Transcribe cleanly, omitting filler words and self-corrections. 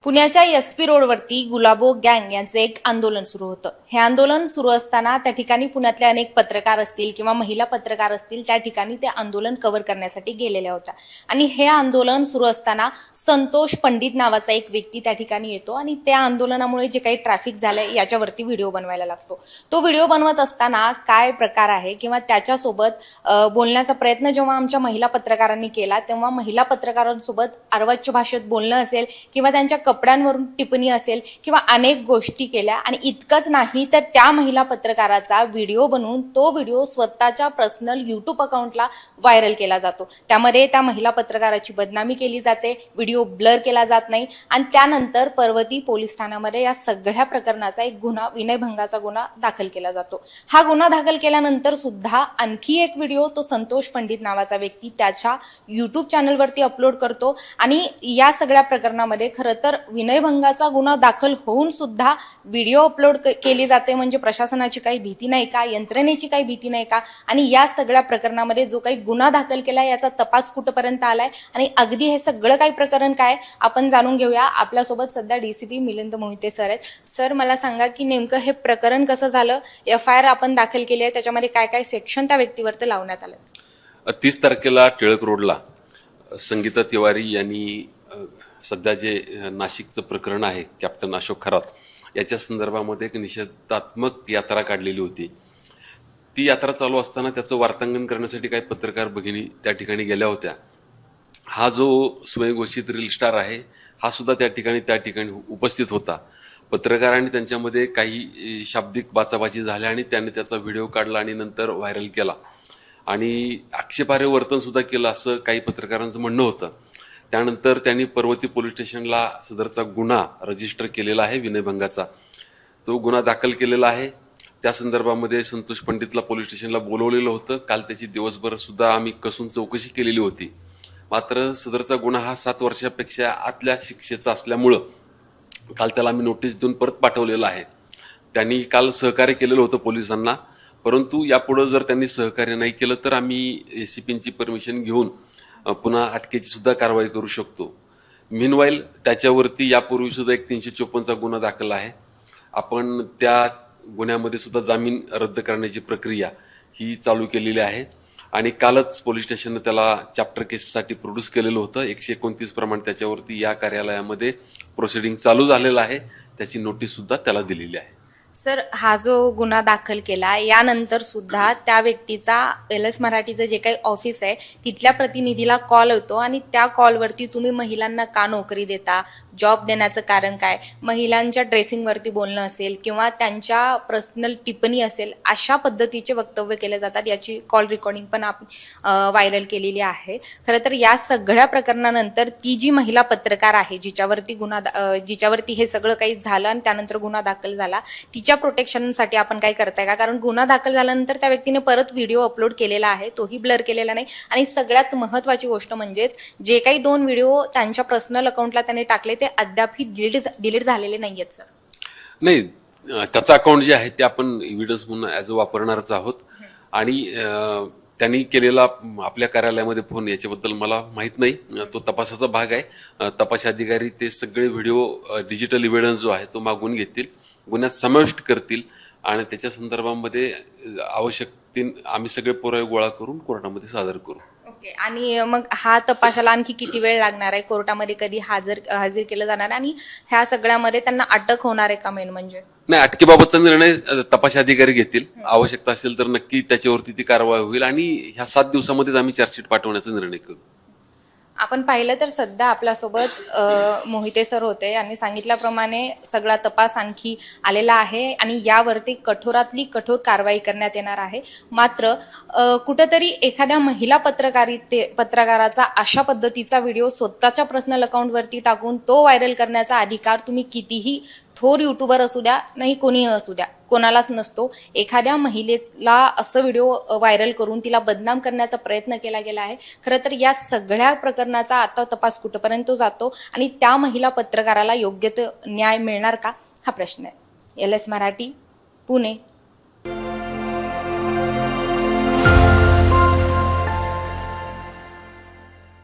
पुण्याच्या एसपी रोडवरती गुलाबो गँग यांचं एक आंदोलन सुरू होतं. हे आंदोलन सुरू असताना त्या ठिकाणी पुण्यातले अनेक पत्रकार असतील किंवा महिला पत्रकार असतील त्या ठिकाणी ते आंदोलन कव्हर करण्यासाठी गेलेल्या होत्या. आणि हे आंदोलन सुरू असताना संतोष पंडित नावाचा एक व्यक्ती त्या ठिकाणी येतो आणि त्या आंदोलनामुळे जे काही ट्रॅफिक झालंय याच्यावरती व्हिडिओ बनवायला लागतो. तो व्हिडिओ बनवत असताना काय प्रकार आहे किंवा त्याच्यासोबत बोलण्याचा प्रयत्न जेव्हा आमच्या महिला पत्रकारांनी केला तेव्हा महिला पत्रकारांसोबत अर्वाच्य भाषेत बोलणं असेल किंवा त्यांच्या कपड्यांवरून टिप्पणी असेल किंवा अनेक गोष्टी केल्या. आणि इतकंच नाही तर त्या महिला पत्रकाराचा व्हिडिओ बनवून तो व्हिडिओ स्वतःच्या पर्सनल YouTube अकाउंटला व्हायरल केला जातो. त्यामध्ये त्या महिला पत्रकाराची बदनामी केली जाते, व्हिडिओ ब्लर केला जात नाही आणि त्यानंतर पर्वती पोलीस ठाण्यामध्ये या सगळ्या प्रकरणाचा एक गुन्हा, विनयभंगाचा गुन्हा दाखल केला जातो. हा गुन्हा दाखल केल्यानंतर सुद्धा आणखी एक व्हिडिओ तो संतोष पंडित नावाचा व्यक्ती त्याच्या YouTube चॅनलवरती अपलोड करतो. आणि या सगळ्या प्रकरणामध्ये खरं तर विनयभंगाचा गुन्हा दाखल होऊन सुद्धा व्हिडिओ अपलोड केली जाते. म्हणजे प्रशासनाची काही भीती नाही का, यंत्रणेची काही भीती नाही का? आणि या सगळ्या प्रकरणामध्ये जो काही गुन्हा दाखल केलाय याचा तपास कुठपर्यंत आलाय आणि अगदी हे सगळं काही प्रकरण काय आपण जाणून घेऊया. आपल्यासोबत सध्या DCP मिलिंद मोहिते सर आहेत. सर, मला सांगा की नेमकं हे प्रकरण कसं झालं, FIR आपण दाखल केली आहे, त्याच्यामध्ये काय काय सेक्शन त्या व्यक्तीवरती लावण्यात आले? 30 तारखेला टिळक रोडला संगीता तिवारी यांनी सध्या जे नाशिकचं प्रकरण आहे कॅप्टन अशोक खरात याच्या संदर्भामध्ये एक निषेधात्मक यात्रा काढलेली होती. ती यात्रा चालू असताना त्याचं वार्तांकन करण्यासाठी काही पत्रकार भगिनी त्या ठिकाणी गेल्या होत्या. हा जो स्वयंघोषित रील स्टार आहे हा सुद्धा त्या ठिकाणी उपस्थित होता. पत्रकारांनी त्यांच्यामध्ये काही शाब्दिक बाचाबाची झाल्या आणि त्याने त्याचा व्हिडिओ काढला आणि नंतर व्हायरल केला आणि आक्षेपार्ह वर्तन सुद्धा केलं असं काही पत्रकारांचं म्हणणं होतं. त्यानंतर त्यांनी पर्वती पोलीस स्टेशनला सदरचा गुन्हा रजिस्टर केलेला आहे, विनयभंगाचा. तो गुन्हा दाखल केलेला आहे. त्या संदर्भामध्ये संतोष पंडितला पोलीस स्टेशनला बोलवलेलं होतं. काल त्याची दिवसभर सुद्धा आम्ही कसून चौकशी केलेली होती. मात्र सदरचा गुन्हा हा 7 वर्षापेक्षा आतल्या शिक्षेचा असल्यामुळं काल त्याला आम्ही नोटीस देऊन परत पाठवलेलं आहे. त्यांनी काल सहकार्य केलेलं होतं पोलिसांना, परंतु यापुढं जर त्यांनी सहकार्य नाही केलं तर आम्ही ACPची परमिशन घेऊन पुन्हा अटकेची सुद्धा कारवाई करू शकतो. मीनवाईल त्याच्यावरती यापूर्वी सुद्धा एक 354चा गुन्हा दाखल आहे. आपण त्या गुन्ह्यामध्ये सुद्धा जामीन रद्द करण्याची प्रक्रिया ही चालू केलेली आहे आणि कालच पोलीस स्टेशनने त्याला चॅप्टर केससाठी प्रोड्यूस केलेलं होतं. 129 प्रमाणे त्याच्यावरती या कार्यालयामध्ये प्रोसिडिंग चालू झालेलं आहे. त्याची नोटीस सुद्धा त्याला दिलेली आहे. सर, हा जो गुन्हा दाखल केला यानंतर सुद्धा त्या व्यक्तीचा LS मराठीचं जे काही ऑफिस आहे तिथल्या प्रतिनिधीला कॉल होतो आणि त्या कॉलवरती तुम्ही महिलांना का नोकरी देता, जॉब देण्याचं कारण काय, महिलांच्या ड्रेसिंगवरती बोलणं असेल किंवा त्यांच्या पर्सनल टिप्पणी असेल, अशा पद्धतीचे वक्तव्य केले जातात. याची कॉल रेकॉर्डिंग पण आपण व्हायरल केलेली आहे. खरं तर या सगळ्या प्रकरणानंतर ती जी महिला पत्रकार आहे जिच्यावरती हे सगळं काही झालं आणि त्यानंतर गुन्हा दाखल झाला, तिच्या प्रोटेक्शनसाठी आपण काय करताय का? कारण गुन्हा दाखल झाल्यानंतर त्या व्यक्तीने परत व्हिडिओ अपलोड केलेला आहे, तोही ब्लर केलेला नाही. आणि सगळ्यात महत्त्वाची गोष्ट म्हणजेच जे काही 2 व्हिडिओ त्यांच्या पर्सनल अकाउंटला त्याने टाकले ते अद्यापही डिलीट झालेले नाहीयेत. सर, नाही, त्याचं अकाउंट जे आहे ते आपण एव्हिडन्स म्हणून ॲज अ वापरणारच आहोत. आणि त्यांनी केलेला आपल्या कार्यालयामध्ये फोन याच्याबद्दल मला माहीत नाही, तो तपासाचा भाग आहे. तपास अधिकारी ते सगळे व्हिडिओ डिजिटल एव्हिडन्स जो आहे तो मागून घेतील, गुन्ह्यात समाविष्ट करतील आणि त्याच्या संदर्भामध्ये आवश्यक आम्ही सगळे पुरावे गोळा करून कोर्टामध्ये सादर करू. ओके. आणि मग हा तपासाला आणखी किती वेळ लागणार आहे? कोर्टामध्ये कधी हजर केलं जाणार आणि ह्या सगळ्यामध्ये त्यांना अटक होणार आहे का? मेन म्हणजे नाही, अटकेबाबतचा निर्णय तपास अधिकारी घेतील. आवश्यकता असेल तर नक्की त्याच्यावरती ती कारवाई होईल आणि ह्या 7 दिवसामध्येच आम्ही चार्जशीट पाठवण्याचा निर्णय करू. आपण पाहिलं तर सध्या आपल्यासोबत मोहिते सर होते. यांनी सांगितल्याप्रमाणे सगळा तपास आणखी आलेला आहे आणि यावरती कठोरातली कठोर कारवाई करण्यात येणार आहे. मात्र कुठेतरी एखाद्या महिला पत्रकाराचा अशा पद्धतीचा व्हिडिओ स्वतःच्या पर्सनल अकाउंटवरती टाकून तो व्हायरल करण्याचा अधिकार तुम्ही कितीही थोर युट्यूबर असू द्या, नाही कोणीही असू द्या, कोणालाच नसतो. एखाद्या महिलेला असं व्हिडिओ व्हायरल करून तिला बदनाम करण्याचा प्रयत्न केला गेला आहे. खरं तर या सगळ्या प्रकरणाचा आता तपास कुठपर्यंत जातो आणि त्या महिला पत्रकाराला योग्य तो न्याय मिळणार का, हा प्रश्न आहे. LS मराठी, पुणे.